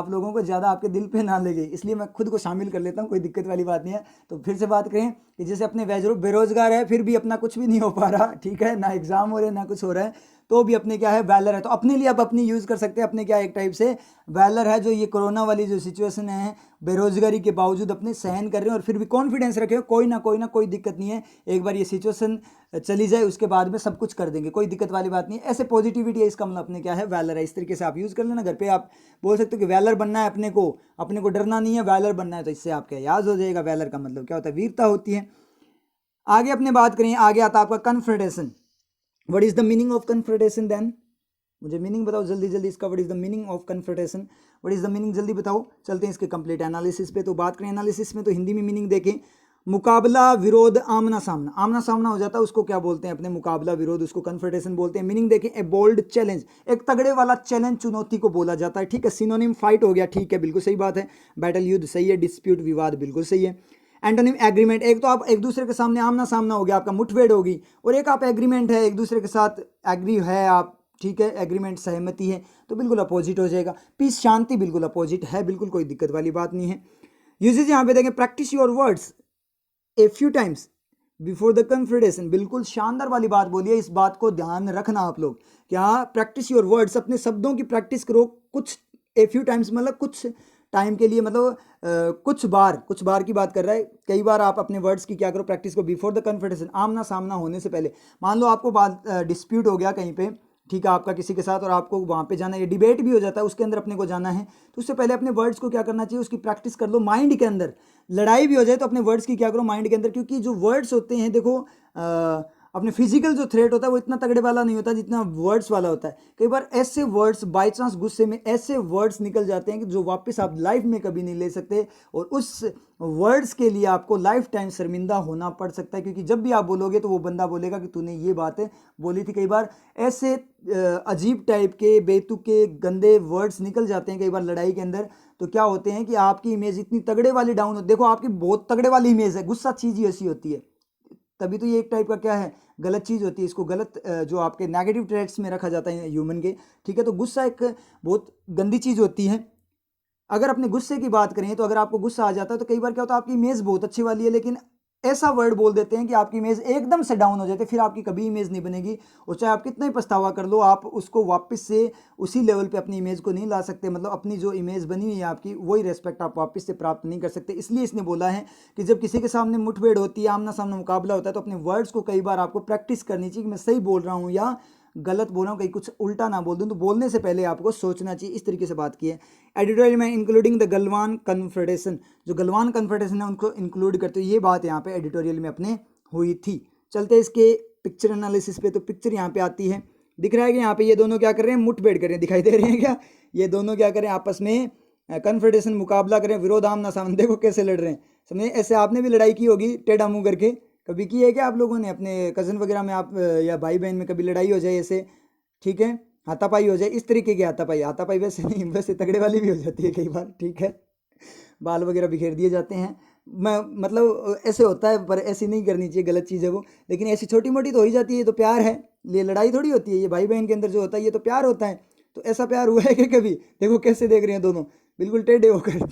लोगों को ज़्यादा आपके दिल पे ना लगे, इसलिए मैं खुद को शामिल कर लेता हूँ, कोई दिक्कत वाली बात नहीं है। तो फिर से बात करें कि जैसे अपने बेरोजगार है फिर भी अपना कुछ भी नहीं हो पा रहा, ठीक है, ना एग्जाम हो रहे ना कुछ हो रहा है, तो भी अपने क्या है, वैलर है। तो अपने लिए आप अपनी यूज़ कर सकते हैं, अपने क्या एक टाइप से वैलर है, जो ये कोरोना वाली जो सिचुएशन है, बेरोजगारी के बावजूद अपने सहन कर रहे हैं और फिर भी कॉन्फिडेंस रखे हो, कोई ना कोई दिक्कत नहीं है, एक बार ये सिचुएशन चली जाए उसके बाद में सब कुछ कर देंगे, कोई दिक्कत वाली बात नहीं है। ऐसे पॉजिटिविटी है, इसका मतलब अपने क्या है, वैलर है। इस तरीके से आप यूज़ कर लेना, घर पे आप बोल सकते हो कि वैलर बनना है अपने को डरना नहीं है, वैलर बनना है, तो इससे आपका याद हो जाएगा वैलर का मतलब क्या होता है, वीरता होती है। आगे अपने बात करें, आगे आता है आपका confrontation. What is the meaning of confrontation then, मुझे मीनिंग बताओ जल्दी जल्दी इसका, what is the meaning of confrontation, what is the meaning, जल्दी बताओ। चलते हैं इसके कंप्लीट एनालिसिस पे। तो बात करें एनालिसिस में, तो हिंदी में मीनिंग देखें, मुकाबला, विरोध, आमना सामना, आमना सामना हो जाता है उसको क्या बोलते हैं अपने, मुकाबला विरोध, उसको कन्फ्रेडेशन बोलते हैं। मीनिंग देखें, ए बोल्ड चैलेंज, एक तगड़े वाला चैलेंज, चुनौती को बोला जाता है, ठीक है। सिनोनिम फाइट हो गया, ठीक है, बिल्कुल सही बात है। बैटल युद्ध सही है, डिस्प्यूट विवाद बिल्कुल सही है। एंटोनिम एग्रीमेंट, एक तो आप एक दूसरे के सामने आमना सामना हो गया आपका, मुठभेड़ होगी, और एक आप एग्रीमेंट है, एक दूसरे के साथ एग्री है आप, ठीक है, एग्रीमेंट सहमति है, तो बिल्कुल अपोजिट हो जाएगा। पीस शांति बिल्कुल अपोजिट है, बिल्कुल कोई दिक्कत वाली बात नहीं है। यूजेज यहाँ पे देखें, practice your words a few times before the confrontation, बिल्कुल शानदार वाली बात बोली है, इस बात को ध्यान रखना आप लोग, क्या प्रैक्टिस योर वर्ड्स, अपने शब्दों की प्रैक्टिस करो कुछ, ए फ्यू टाइम्स मतलब कुछ टाइम के लिए, मतलब कुछ बार की बात कर रहा है, कई बार आप अपने वर्ड्स की क्या करो, प्रैक्टिस को बिफोर द कन्फ्रेडेशन, आमना सामना होने से पहले। मान लो आपको बात डिस्प्यूट हो गया कहीं पे, ठीक है, आपका किसी के साथ, और आपको वहाँ पे जाना है, डिबेट भी हो जाता है, उसके अंदर अपने को जाना है, तो उससे पहले अपने वर्ड्स को क्या करना चाहिए, उसकी प्रैक्टिस कर लो माइंड के अंदर। लड़ाई भी हो जाए तो अपने वर्ड्स की क्या करो, माइंड के अंदर, क्योंकि जो वर्ड्स होते हैं देखो, अपने फिजिकल जो थ्रेट होता है वो इतना तगड़े वाला नहीं होता जितना वर्ड्स वाला होता है। कई बार ऐसे वर्ड्स बाय चांस गुस्से में ऐसे वर्ड्स निकल जाते हैं कि जो वापस आप लाइफ में कभी नहीं ले सकते, और उस वर्ड्स के लिए आपको लाइफ टाइम शर्मिंदा होना पड़ सकता है, क्योंकि जब भी आप बोलोगे तो वो बंदा बोलेगा कि तूने ये बातें बोली थी। कई बार ऐसे अजीब टाइप के बेतुके गंदे वर्ड्स निकल जाते हैं कई बार लड़ाई के अंदर, तो क्या होते हैं कि आपकी इमेज इतनी तगड़े वाली डाउन होती, देखो आपकी बहुत तगड़े वाली इमेज है, गुस्सा चीज़ ही ऐसी होती है, तभी तो ये एक टाइप का क्या है, गलत चीज़ होती है, इसको गलत जो आपके नेगेटिव ट्रेट्स में रखा जाता है ह्यूमन के, ठीक है। तो गुस्सा एक बहुत गंदी चीज़ होती है। अगर अपने गुस्से की बात करें तो अगर आपको गुस्सा आ जाता है तो कई बार क्या होता है, आपकी इमेज बहुत अच्छी वाली है लेकिन ऐसा वर्ड बोल देते हैं कि आपकी इमेज एकदम से डाउन हो जाती है, फिर आपकी कभी इमेज नहीं बनेगी, और चाहे आप कितना ही पछतावा कर लो आप उसको वापस से उसी लेवल पे अपनी इमेज को नहीं ला सकते, मतलब अपनी जो इमेज बनी हुई है आपकी वही रेस्पेक्ट आप वापस से प्राप्त नहीं कर सकते। इसलिए इसने बोला है कि जब किसी के सामने मुठभेड़ होती है, आमना सामना मुकाबला होता है, तो अपने वर्ड्स को कई बार आपको प्रैक्टिस करनी चाहिए कि मैं सही बोल रहा हूँ या गलत बोल रहा हूँ, कहीं कुछ उल्टा ना बोल दूँ, तो बोलने से पहले आपको सोचना चाहिए। इस तरीके से बात की है एडिटोरियल में, इंक्लूडिंग द गलवान कन्फेडरेशन, जो गलवान कन्फेडरेशन है उनको इंक्लूड करते हुए ये बात यहाँ पे एडिटोरियल में अपने हुई थी। चलते इसके पिक्चर एनालिसिस पे, तो पिक्चर यहाँ पे आती है, दिख रहा है कि यहाँ पे ये दोनों क्या कर रहे हैं, मुठभेड़ कर रहे हैं, दिखाई दे रहे हैं क्या, ये दोनों क्या कर रहे हैं, आपस में कन्फेडरेशन मुकाबला करें, विरोध आमना सामना, देखो कैसे लड़ रहे हैं, समझे। ऐसे आपने भी लड़ाई की होगी टेढ़ा मुंह करके, कभी की है क्या आप लोगों ने, अपने कज़न वगैरह में आप या भाई बहन में कभी लड़ाई हो जाए ऐसे, ठीक है, हाथापाई हो जाए, इस तरीके की हाथापाई वैसे नहीं, वैसे तगड़े वाली भी हो जाती है कई बार, ठीक है, बाल वगैरह बिखेर दिए जाते हैं, मैं मतलब ऐसे होता है, पर ऐसी नहीं करनी चाहिए, गलत चीज़ है वो, लेकिन ऐसी छोटी मोटी तो हो ही जाती है, ये तो प्यार है, ये लड़ाई थोड़ी होती है, ये भाई बहन के अंदर जो होता है ये तो प्यार होता है। तो ऐसा प्यार हुआ है कि कभी, देखो कैसे देख रहे हैं दोनों बिल्कुल टेढ़े होकर,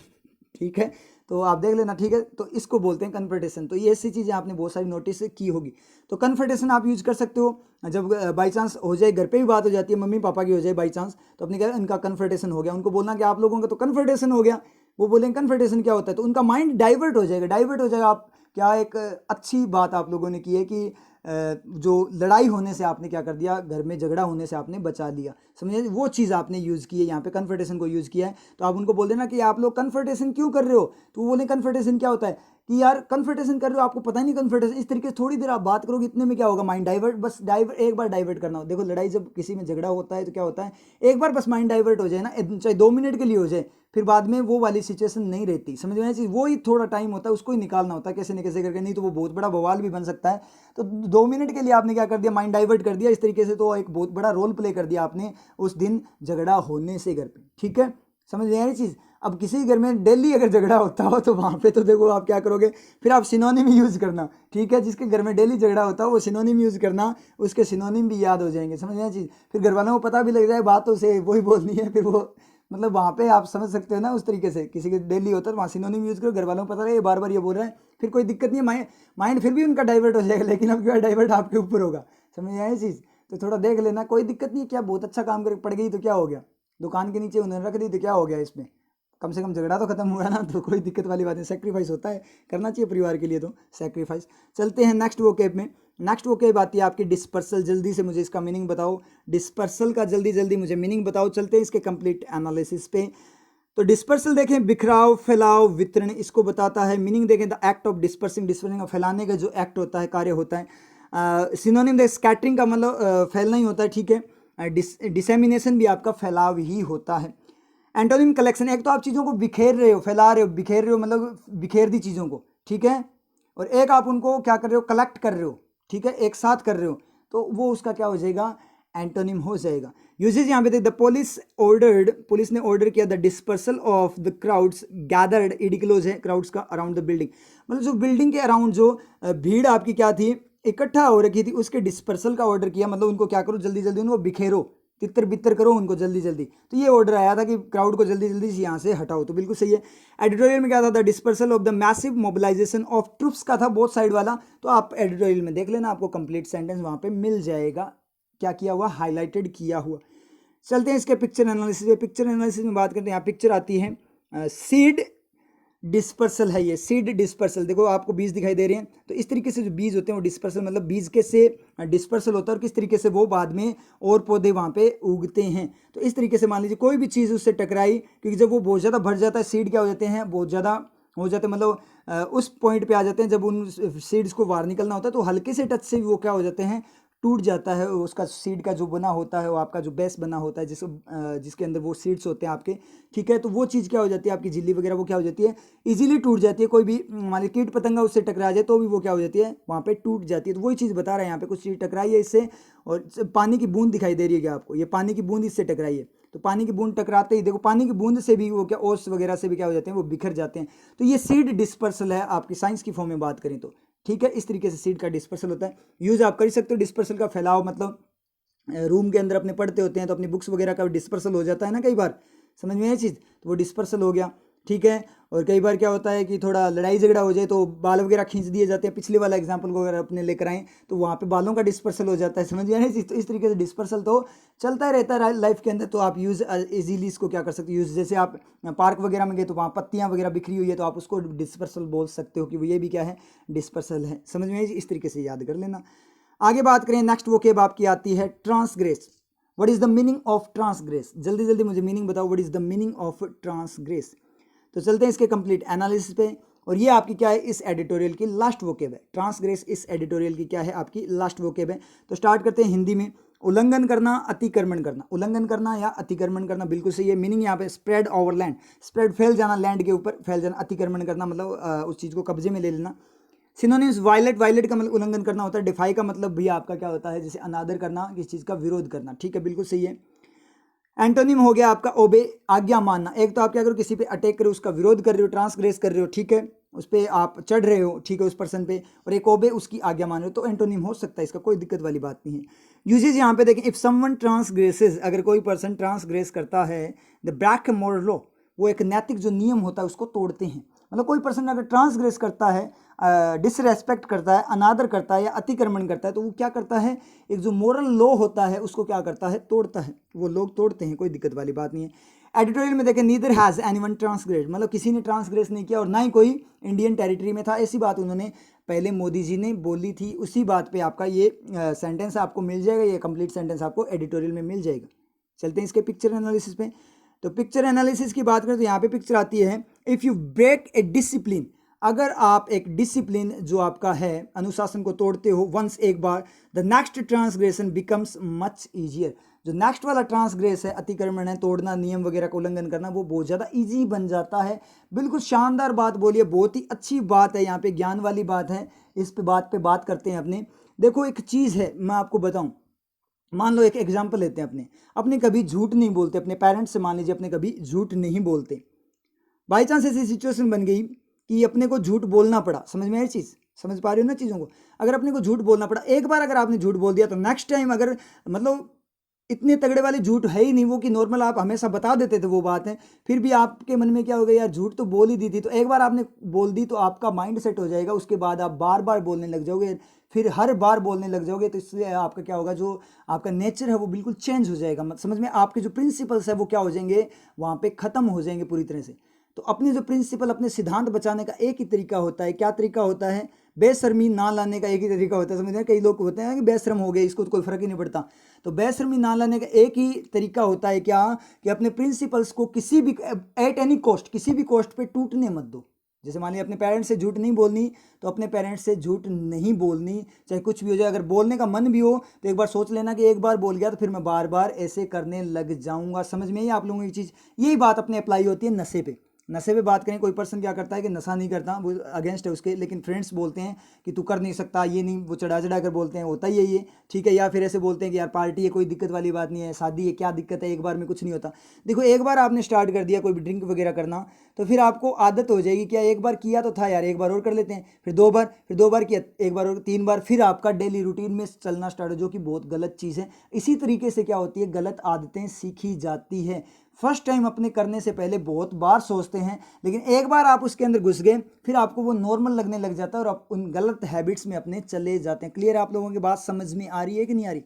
ठीक है, तो आप देख लेना, ठीक है। तो इसको बोलते हैं कन्फेडरेशन। तो ये ऐसी चीज़ें आपने बहुत सारी नोटिस की होगी। तो कन्फेडरेशन आप यूज कर सकते हो जब बाई चांस हो जाए, घर पे भी बात हो जाती है, मम्मी पापा की हो जाए बाई चांस, तो अपने क्या इनका कन्फेडरेशन हो गया, उनको बोलना कि आप लोगों का तो कन्फेडरेशन हो गया, वो बोलेंगे कन्फेडरेशन क्या होता है, तो उनका माइंड डाइवर्ट हो जाएगा। आप क्या एक अच्छी बात आप लोगों ने की है कि जो लड़ाई होने से आपने क्या कर दिया, घर में झगड़ा होने से आपने बचा लिया, समझे, वो चीज़ आपने यूज़ की है यहाँ पे, कन्फेडरेशन को यूज़ किया है। तो आप उनको बोल देना कि आप लोग कन्फेडरेशन क्यों कर रहे हो, तो वो बोले कन्फेडरेशन क्या होता है, कि यार कन्फ्रंटेशन कर रहे हो, आपको पता ही नहीं कन्फ्रंटेशन, इस तरीके से थोड़ी देर आप बात करोगे, इतने में क्या होगा, माइंड डाइवर्ट, बस डाइवर्ट, एक बार डाइवर्ट करना हो। देखो लड़ाई जब किसी में झगड़ा होता है तो क्या होता है, एक बार बस माइंड डाइवर्ट हो जाए ना, चाहे 2 मिनट के लिए हो जाए, फिर बाद में वो वाली सिचुएशन नहीं रहती, समझ में चाहिए, वो ही थोड़ा टाइम होता है, उसको ही निकालना होता है कैसे न कैसे करके, नहीं तो वो बहुत बड़ा बवाल भी बन सकता है। तो 2 मिनट के लिए आपने क्या कर दिया, माइंड डाइवर्ट कर दिया इस तरीके से, तो एक बहुत बड़ा रोल प्ले कर दिया आपने उस दिन झगड़ा होने से घर पे, ठीक है, समझ में आ रही चीज़। अब किसी घर में डेली अगर झगड़ा होता हो तो वहाँ पे तो देखो आप क्या करोगे, फिर आप सिनोनिम यूज़ करना, ठीक है, जिसके घर में डेली झगड़ा होता हो वो सिनोनिम यूज़ करना, उसके सिनोनिम भी याद हो जाएंगे, समझ में चीज़, फिर घर वालों को पता भी लग जाए बातों से वही बोलनी है, फिर वो मतलब वहाँ पे आप समझ सकते हो ना, उस तरीके से किसी के डेली होता है वहाँ सिनोनिम यूज़ करो, घर वालों को पता लगे ये बार बार ये बोल रहा है, फिर कोई दिक्कत नहीं है, माइंड फिर भी उनका डाइवर्ट हो जाएगा, लेकिन अब क्या डाइवर्ट आपके ऊपर होगा, समझ में आया चीज़। तो थोड़ा देख लेना, कोई दिक्कत नहीं है, क्या बहुत अच्छा काम कर पड़ गई तो क्या हो गया, दुकान के नीचे उन्होंने रख दी तो क्या हो गया, इसमें कम से कम झगड़ा तो खत्म हुआ ना, तो कोई दिक्कत वाली बात नहीं, सेक्रीफाइस होता है, करना चाहिए परिवार के लिए तो सेक्रीफाइस। चलते हैं नेक्स्ट वोकेब में। नेक्स्ट वोकेब आती है आपकी डिस्पर्सल, जल्दी से मुझे इसका मीनिंग बताओ, डिस्पर्सल का जल्दी जल्दी मुझे मीनिंग बताओ। चलते हैं इसके कंप्लीट एनालिसिस पे। तो डिस्पर्सल देखें, बिखराव, फैलाव, वितरण, इसको बताता है। मीनिंग देखें, the act of dispersing, dispersing का फैलाने का जो एक्ट होता है, कार्य होता है। सिनोनिम दे, स्कैटरिंग का मतलब फैलना ही होता है, ठीक है। डिसेमिनेशन भी आपका फैलाव ही होता है। एंटोनिम कलेक्शन, एक तो आप चीज़ों को बिखेर रहे हो, फैला रहे हो, बिखेर रहे हो मतलब बिखेर दी चीज़ों को, ठीक है, और एक आप उनको क्या कर रहे हो, कलेक्ट कर रहे हो, ठीक है, एक साथ कर रहे हो, तो वो उसका क्या हो जाएगा, एंटोनिम हो जाएगा। यूजेज यहाँ पे थे, द पुलिस ऑर्डर्ड, पुलिस ने ऑर्डर किया the dispersal of the crowds gathered, इडिक्लोज है क्राउड्स का, अराउंड द बिल्डिंग, मतलब जो बिल्डिंग के अराउंड जो भीड़ आपकी क्या थी, इकट्ठा हो रखी थी, उसके डिस्पर्सल का ऑर्डर किया, मतलब उनको क्या करो, जल्दी जल्दी उनको बिखेरो, तितर बितर करो उनको जल्दी जल्दी, तो ये ऑर्डर आया था कि क्राउड को जल्दी जल्दी यहाँ से हटाओ, तो बिल्कुल सही है। एडिटोरियल में क्या था, the dispersal of the massive mobilisation of troops का था, बोथ साइड वाला, तो आप एडिटोरियल में देख लेना, आपको कंप्लीट सेंटेंस वहाँ पे मिल जाएगा, क्या किया हुआ, हाईलाइटेड किया हुआ। चलते हैं इसके पिक्चर एनालिसिस पे। पिक्चर एनालिसिस में बात करते हैं, यहाँ पिक्चर आती है, सीड डिस्पर्सल है ये, सीड डिस्पर्सल, देखो आपको बीज दिखाई दे रहे हैं, तो इस तरीके से जो बीज होते हैं वो डिस्पर्सल, मतलब बीज के से डिस्पर्सल होता है, और किस तरीके से वो बाद में और पौधे वहाँ पे उगते हैं। तो इस तरीके से मान लीजिए कोई भी चीज़ उससे टकराई, क्योंकि जब वो बहुत ज़्यादा भर जाता है, सीड क्या हो जाते हैं, बहुत ज़्यादा हो जाते हैं, मतलब उस पॉइंट पे आ जाते हैं जब उन सीड्स को बाहर निकलना होता है, तो हल्के से टच से भी वो क्या हो जाते हैं, टूट जाता है, उसका सीड का जो बना होता है, वो आपका जो बेस बना होता है, जिसके अंदर वो सीड्स होते हैं आपके, ठीक है, तो वो चीज़ क्या हो जाती है, आपकी झिल्ली वगैरह वो क्या हो जाती है, इजीली टूट जाती है, कोई भी मान लीजिए कीट पतंगा उससे टकरा जाए तो भी वो क्या हो जाती है, वहाँ पे टूट जाती है। तो वही चीज़ बता रहे हैं यहाँ पे, कुछ चीज़ टकराई है इससे, और पानी की बूंद दिखाई दे रही है क्या आपको, ये पानी की बूंद इससे टकराई है, तो पानी की बूंद टकराते ही देखो, पानी की बूंद से भी वो क्या, ओस वगैरह से भी क्या हो जाते हैं, वो बिखर जाते हैं। तो ये सीड डिस्पर्सल है आपकी साइंस की फॉर्म में बात करें तो, ठीक है, इस तरीके से सीड का डिस्पर्सल होता है। यूज़ आप कर सकते हो डिस्पर्सल का, फैलाव मतलब रूम के अंदर अपने पढ़ते होते हैं तो अपनी बुक्स वगैरह का डिस्पर्सल हो जाता है ना कई बार, समझ में ये चीज़, तो वो डिस्पर्सल हो गया, ठीक है। और कई बार क्या होता है कि थोड़ा लड़ाई झगड़ा हो जाए तो बाल वगैरह खींच दिए जाते हैं, पिछले वाला एग्जांपल को अगर अपने लेकर आएँ तो वहाँ पे बालों का डिस्पर्सल हो जाता है, समझ में ये चीज़। तो इस तरीके से डिस्पर्सल तो चलता ही रहता है लाइफ के अंदर, तो आप यूज़ इजीली इसको क्या कर सकते हो, यूज़ जैसे आप पार्क वगैरह में गए तो वहाँ पत्तियाँ वगैरह बिखरी हुई है, तो आप उसको डिस्पर्सल बोल सकते हो कि वो ये भी क्या है, डिस्पर्सल है, समझ में, इस तरीके से याद कर लेना। आगे बात करें, नेक्स्ट वोकेब आपकी आती है transgress. What is the meaning of transgress, जल्दी जल्दी मुझे मीनिंग बताओ, what is the meaning of transgress. तो चलते हैं इसके कंप्लीट एनालिसिस पे, और ये आपकी क्या है, इस एडिटोरियल की लास्ट वोकेब है, ट्रांसग्रेस इस एडिटोरियल की क्या है, आपकी लास्ट वोकेब है। तो स्टार्ट करते हैं हिंदी में। उल्लंघन करना, अतिक्रमण करना, उल्लंघन करना या अतिक्रमण करना, बिल्कुल सही है। मीनिंग यहाँ पे स्प्रेड ओवर लैंड, स्प्रेड फैल जाना, लैंड के ऊपर फैल जाना, अतिक्रमण करना मतलब उस चीज़ को कब्जे में ले लेना। सिनोनिम्स, वायलेट, वायलेट का मतलब उल्लंघन करना होता है। डिफाई का मतलब भी आपका क्या होता है, जैसे अनादर करना, किसी चीज़ का विरोध करना, ठीक है, बिल्कुल सही है। एंटोनिम हो गया आपका ओबे, आज्ञा मानना। एक तो आप क्या करो, किसी पे अटैक करो, उसका विरोध कर रहे हो, ट्रांसग्रेस कर रहे हो, ठीक है, उस पर आप चढ़ रहे हो, ठीक है, उस पर्सन पे, और एक ओबे, उसकी आज्ञा मान रहे हो, तो एंटोनिम हो सकता है, इसका कोई दिक्कत वाली बात नहीं है। यूजेज यहाँ पे देखें, इफ समवन ट्रांसग्रेसेस, अगर कोई पर्सन ट्रांसग्रेस करता है, द ब्रेक मोरल लॉ, वो एक नैतिक जो नियम होता है उसको तोड़ते हैं, मतलब कोई पर्सन अगर ट्रांसग्रेस करता है, डिसरेस्पेक्ट करता है, अनादर करता है या अतिक्रमण करता है, तो वो क्या करता है, एक जो मोरल लॉ होता है उसको क्या करता है, तोड़ता है, वो लोग तोड़ते हैं, कोई दिक्कत वाली बात नहीं है। एडिटोरियल में देखें, नीदर हैज़ एनीवन ट्रांसग्रेस, मतलब किसी ने ट्रांसग्रेस नहीं किया और ना ही कोई इंडियन टेरिटरी में था, ऐसी बात उन्होंने पहले मोदी जी ने बोली थी, उसी बात पे आपका ये सेंटेंस आपको मिल जाएगा, ये कंप्लीट सेंटेंस आपको एडिटोरियल में मिल जाएगा। चलते हैं इसके पिक्चर एनालिसिस पे। तो पिक्चर एनालिसिस की बात करें तो यहाँ पे पिक्चर आती है, if you break a discipline, अगर आप एक डिसिप्लिन जो आपका है अनुशासन को तोड़ते हो वंस एक बार, the next transgression becomes much easier. जो नेक्स्ट वाला ट्रांसग्रेस है, अतिक्रमण है, तोड़ना, नियम वगैरह का उल्लंघन करना, वो बहुत ज़्यादा ईजी बन जाता है। बिल्कुल शानदार बात बोलिए, बहुत ही अच्छी बात है, यहाँ पे ज्ञान वाली बात है। इस पे बात करते हैं अपने। देखो एक चीज़ है, मैं आपको बताऊँ, मान लो एक एग्जाम्पल लेते हैं अपने कभी झूठ नहीं बोलते, अपने पेरेंट्स से मान लीजिए अपने कभी झूठ नहीं बोलते। बाई चांस ऐसी सिचुएशन बन गई कि अपने को झूठ बोलना पड़ा, समझ में आई चीज़, समझ पा रहे हो ना चीज़ों को। अगर अपने को झूठ बोलना पड़ा एक बार, अगर आपने झूठ बोल दिया तो नेक्स्ट टाइम अगर मतलब इतने तगड़े वाले झूठ है ही नहीं वो कि नॉर्मल आप हमेशा बता देते थे वो बात है, फिर भी आपके मन में क्या हो गया, यार झूठ तो बोल ही दी थी, तो एक बार आपने बोल दी तो आपका माइंड सेट हो जाएगा, उसके बाद आप बार बार बोलने लग जाओगे, फिर हर बार बोलने लग जाओगे, तो इससे आपका क्या होगा, जो आपका नेचर है वो बिल्कुल चेंज हो जाएगा। समझ में, आपके जो प्रिंसिपल्स है वो क्या हो जाएंगे, वहाँ पे ख़त्म हो जाएंगे पूरी तरह से। तो अपने जो प्रिंसिपल, अपने सिद्धांत बचाने का एक ही तरीका होता है, क्या तरीका होता है, बेशर्मी ना लाने का एक ही तरीका होता है। समझ रहे, कई लोग होते हैं कि बेशर्म हो गए, इसको तो कोई फर्क ही नहीं पड़ता। तो बेशर्मी ना लाने का एक ही तरीका होता है, क्या, कि अपने प्रिंसिपल्स को किसी भी एट एनी कॉस्ट, किसी भी कॉस्ट पे टूटने मत दो। जैसे मान लिया अपने पेरेंट्स से झूठ नहीं बोलनी, तो अपने पेरेंट्स से झूठ नहीं बोलनी, चाहे कुछ भी हो जाए। अगर बोलने का मन भी हो तो एक बार सोच लेना कि एक बार बोल गया तो फिर मैं बार बार ऐसे करने लग जाऊंगा। समझ में ही आप लोगों की चीज़, यही बात अपने अप्लाई होती है नशे पे। नशे पे बात करें, कोई पर्सन क्या करता है कि नशा नहीं करता, वो अगेंस्ट है उसके, लेकिन फ्रेंड्स बोलते हैं कि तू कर नहीं सकता, ये नहीं, वो चढ़ा चढ़ा कर बोलते हैं, होता ही है ये, ठीक है। या फिर ऐसे बोलते हैं कि यार पार्टी है, कोई दिक्कत वाली बात नहीं है, शादी है, क्या दिक्कत है, एक बार में कुछ नहीं होता। देखो एक बार आपने स्टार्ट कर दिया कोई भी ड्रिंक वगैरह करना, तो फिर आपको आदत हो जाएगी, क्या एक बार किया तो था यार, एक बार और कर लेते हैं, फिर दो बार, फिर दो बार किया, एक बार और, तीन बार, फिर आपका डेली रूटीन में चलना स्टार्ट हो, जो कि बहुत गलत चीज़ है। इसी तरीके से क्या होती है, गलत आदतें सीखी जाती है। फर्स्ट टाइम अपने करने से पहले बहुत बार सोचते हैं, लेकिन एक बार आप उसके अंदर घुस गए फिर आपको वो नॉर्मल लगने लग जाता है और आप उन गलत हैबिट्स में अपने चले जाते हैं। क्लियर, आप लोगों की बात समझ में आ रही है कि नहीं आ रही,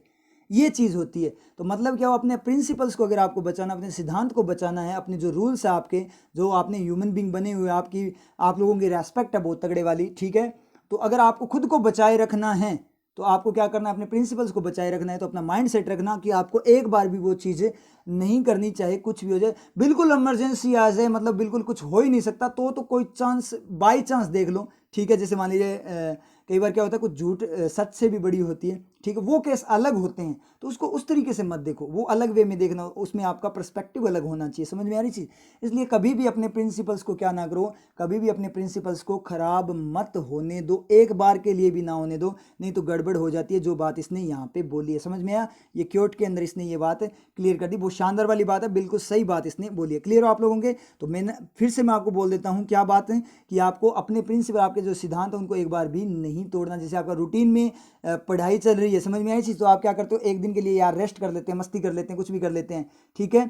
ये चीज़ होती है। तो मतलब क्या हो, अपने प्रिंसिपल्स को अगर आपको बचाना, अपने सिद्धांत को बचाना है, अपने जो रूल्स है आपके, जो आपने ह्यूमन बींग बने हुए, आपकी आप लोगों की रेस्पेक्ट है बहुत तगड़े वाली, ठीक है। तो अगर आपको खुद को बचाए रखना है तो आपको क्या करना है, अपने प्रिंसिपल्स को बचाए रखना है, तो अपना माइंड सेट रखना कि आपको एक बार भी वो चीज़ें नहीं करनी, चाहे कुछ भी हो जाए। बिल्कुल इमरजेंसी आ जाए, मतलब बिल्कुल कुछ हो ही नहीं सकता, तो कोई चांस, बाई चांस देख लो, ठीक है। जैसे मान लीजिए कई बार क्या होता है, कुछ झूठ सच से भी बड़ी होती है, ठीक है, वो केस अलग होते हैं, तो उसको उस तरीके से मत देखो, वो अलग वे में देखना, उसमें आपका पर्सपेक्टिव अलग होना चाहिए। समझ में आ रही चीज़। इसलिए कभी भी अपने प्रिंसिपल्स को क्या ना करो, कभी भी अपने प्रिंसिपल्स को खराब मत होने दो, एक बार के लिए भी ना होने दो, नहीं तो गड़बड़ हो जाती है। जो बात इसने यहाँ पे बोली है, समझ में आया, ये क्योट के अंदर इसने ये बात क्लियर कर दी, बहुत शानदार वाली बात है, बिल्कुल सही बात इसने बोली है। क्लियर हो आप लोगों के। तो मैंने फिर से मैं आपको बोल देता हूँ क्या बात है, कि आपको अपने प्रिंसिपल, आपके जो सिद्धांत है, उनको एक बार भी नहीं तोड़ना। जैसे आपका रूटीन में पढ़ाई चल रही है, समझ में आई चीज़, तो आप क्या करते हो, एक दिन के लिए यार रेस्ट कर लेते हैं, मस्ती कर लेते हैं, कुछ भी कर लेते हैं, ठीक है।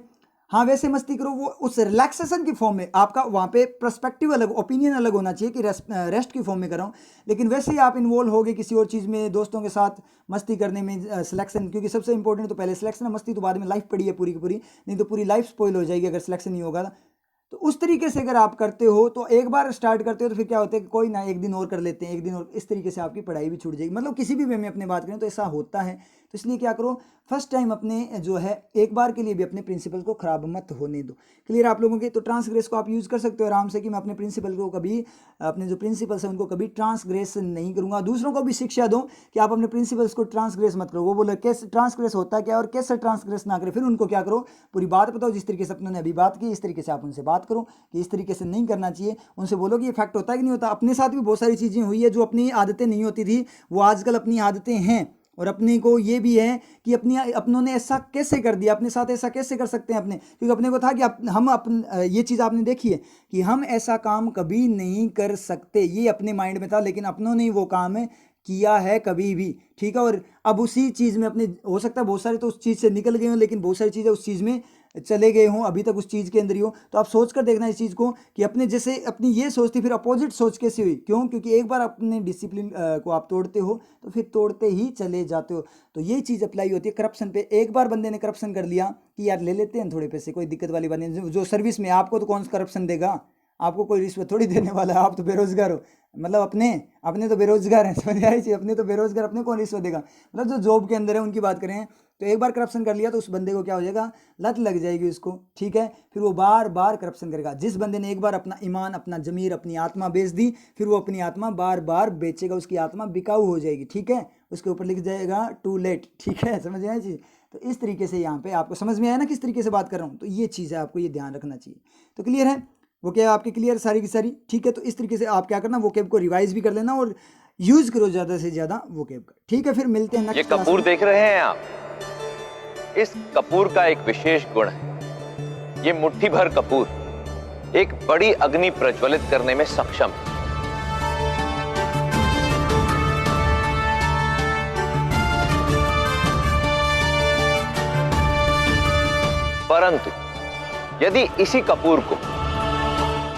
हाँ वैसे मस्ती करो, वो उस रिलैक्सेशन की फॉर्म में, आपका वहाँ पे पर्सपेक्टिव अलग, ओपिनियन अलग होना चाहिए कि रेस्ट की फॉर्म में कर रहा हूँ। लेकिन वैसे ही आप इन्वॉल्व हो गए किसी और चीज़ में, दोस्तों के साथ मस्ती करने में, सिलेक्शन, क्योंकि सबसे इंपॉर्टेंट तो पहले सिलेक्शन है, मस्ती तो बाद में, लाइफ पड़ी है पूरी की पूरी, नहीं तो पूरी लाइफ स्पॉइल हो जाएगी अगर सिलेक्शन नहीं होगा। तो उस तरीके से अगर आप करते हो, तो एक बार स्टार्ट करते हो तो फिर क्या होता है कि कोई ना, एक दिन और कर लेते हैं, एक दिन और, इस तरीके से आपकी पढ़ाई भी छूट जाएगी। मतलब किसी भी वे में अपने बात करें तो ऐसा होता है। तो इसलिए क्या करो, फर्स्ट टाइम अपने जो है, एक बार के लिए भी अपने प्रिंसिपल को खराब मत होने दो। क्लियर आप लोगों के। तो ट्रांसग्रेस को आप यूज़ कर सकते हो आराम से, कि मैं अपने प्रिंसिपल को कभी, अपने जो प्रिंसिपल्स हैं उनको कभी ट्रांसग्रेस नहीं करूँगा। दूसरों को भी शिक्षा दो कि आप अपने प्रिंसिपल्स को ट्रांसग्रेस मत करो। वो बोले कैसे ट्रांसग्रेस होता है क्या, और कैसे ट्रांसग्रेस ना करें, फिर उनको क्या करो, पूरी बात बताओ, जिस तरीके से अपने अभी बात की, इस तरीके से आप उनसे बात करो कि इस तरीके से नहीं करना चाहिए। उनसे बोलो कि ये फैक्ट होता है कि नहीं होता। अपने साथ भी बहुत सारी चीज़ें हुई है जो अपनी आदतें नहीं होती थी, वो आजकल अपनी आदतें हैं, और अपने को ये भी है कि अपनों ने ऐसा कैसे कर दिया, अपने साथ ऐसा कैसे कर सकते हैं अपने, क्योंकि अपने को था कि हम ये चीज़ आपने देखी है कि हम ऐसा काम कभी नहीं कर सकते, ये अपने माइंड में था, लेकिन अपनों ने वो काम किया है कभी भी, ठीक है। और अब उसी चीज़ में अपने, हो सकता है बहुत सारे तो उस चीज़ से निकल गए हों, लेकिन बहुत सारी चीज़ें उस चीज़ में चले गए हों, अभी तक उस चीज़ के अंदर ही हो। तो आप सोच कर देखना इस चीज़ को, कि अपने जैसे अपनी ये सोच थी, फिर अपोजिट सोच कैसे हुई, क्यों, क्योंकि एक बार अपने डिसिप्लिन को आप तोड़ते हो तो फिर तोड़ते ही चले जाते हो। तो ये चीज़ अप्लाई होती है करप्शन पे। एक बार बंदे ने करप्शन कर लिया कि यार ले लेते हैं थोड़े पैसे, कोई दिक्कत वाली बात नहीं, जो सर्विस में आपको तो कौन करप्शन देगा, आपको कोई रिश्वत थोड़ी देने वाला है, आप तो बेरोजगार हो, मतलब अपने अपने तो बेरोजगार हैं, समझ आई चीज, अपने तो बेरोजगार, अपने कौन रिश्वत देगा। मतलब जो जॉब के अंदर है उनकी बात करें तो एक बार करप्शन कर लिया तो उस बंदे को क्या हो जाएगा, लत लग जाएगी उसको, ठीक है। फिर वो बार बार करप्शन करेगा। जिस बंदे ने एक बार अपना ईमान, अपना जमीर, अपनी आत्मा बेच दी, फिर वो अपनी आत्मा बार बार बेचेगा, उसकी आत्मा बिकाऊ हो जाएगी, ठीक है। उसके ऊपर लिख जाएगा टू लेट, ठीक है, समझ में आई चीज़। तो इस तरीके से यहाँ पे आपको समझ में आया ना किस तरीके से बात कर रहा हूँ। तो ये चीज़ है, आपको ये ध्यान रखना चाहिए। तो क्लियर है, वो क्या आपकी क्लियर सारी की सारी, ठीक है। तो इस तरीके से आप क्या करना, वो कैब को रिवाइज भी कर लेना और यूज करो ज़्यादा से ज़्यादा वो कैब का, ठीक है। फिर मिलते हैं
ये
नेक्स्ट
कपूर देख रहे हैं आप, इस कपूर का एक विशेष गुण है, ये मुट्ठी भर कपूर एक बड़ी अग्नि प्रज्वलित करने में सक्षम है। परंतु यदि इसी कपूर को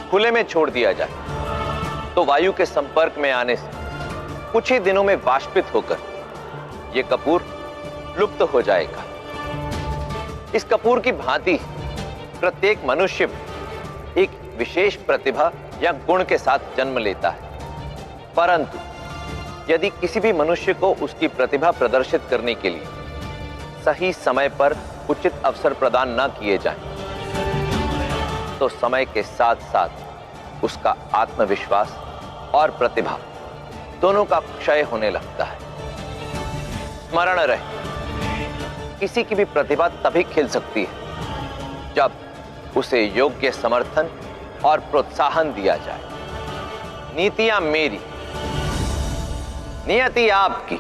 खुले में छोड़ दिया जाए तो वायु के संपर्क में आने से कुछ ही दिनों में वाष्पित होकर यह कपूर लुप्त हो जाएगा। इस कपूर की भांति प्रत्येक मनुष्य एक विशेष प्रतिभा या गुण के साथ जन्म लेता है, परंतु यदि किसी भी मनुष्य को उसकी प्रतिभा प्रदर्शित करने के लिए सही समय पर उचित अवसर प्रदान न किए जाएं, तो समय के साथ साथ उसका आत्मविश्वास और प्रतिभा दोनों का क्षय होने लगता है। स्मरण रहे, किसी की भी प्रतिभा तभी खिल सकती है जब उसे योग्य समर्थन और प्रोत्साहन दिया जाए। नीतियां मेरी, नियति आपकी।